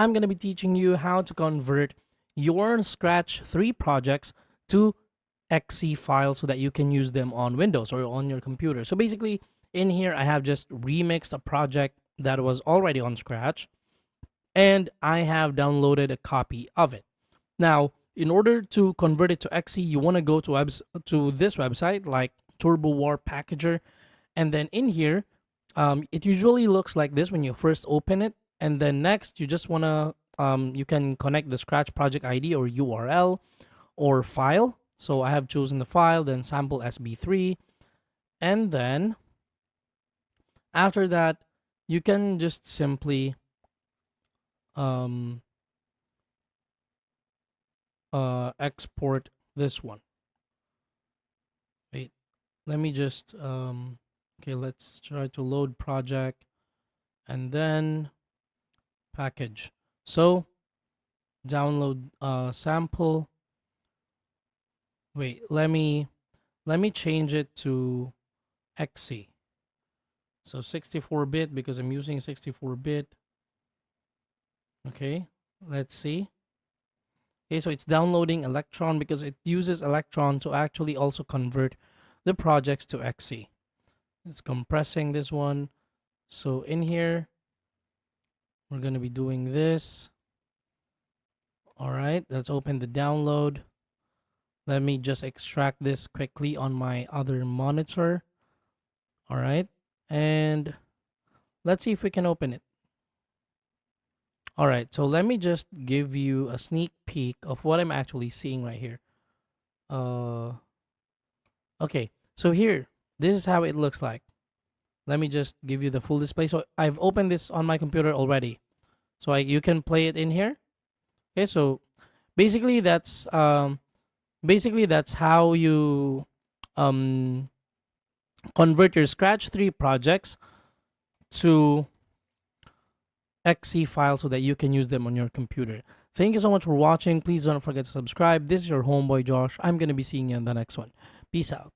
I'm going to be teaching you how to convert your Scratch 3 projects to EXE files so that you can use them on Windows or on your computer. So basically, in here, I have just remixed a project that was already on Scratch, and I have downloaded a copy of it. Now, in order to convert it to EXE, you want to go to this website like Turbo War Packager, and then in here, it usually looks like this when you first open it, and then next you just want to you can connect the Scratch project ID or URL or file. So I have chosen the file, then sample SB3, and then after that, you can just simply um, export this one. Wait, let me just okay, let's try to load project and then package. So download sample. Wait, let me change it to EXE. So 64-bit because I'm using 64-bit. Okay, let's see. Okay, so it's downloading Electron because it uses Electron to actually also convert the projects to EXE. It's compressing this one. So in here, we're going to be doing this. All right, let's open the download. Let me just extract this quickly on my other monitor. All right, and let's see if we can open it. All right, so let me just give you a sneak peek of what I'm actually seeing right here. Okay, so here, this is how it looks like. Let me just give you the full display. So I've opened this on my computer already. So you can play it in here. Okay, so basically that's how you um convert your Scratch 3 projects to EXE files so that you can use them on your computer. Thank you so much for watching. Please don't forget to subscribe. This is your homeboy Josh. I'm going to be seeing you in the next one. Peace out.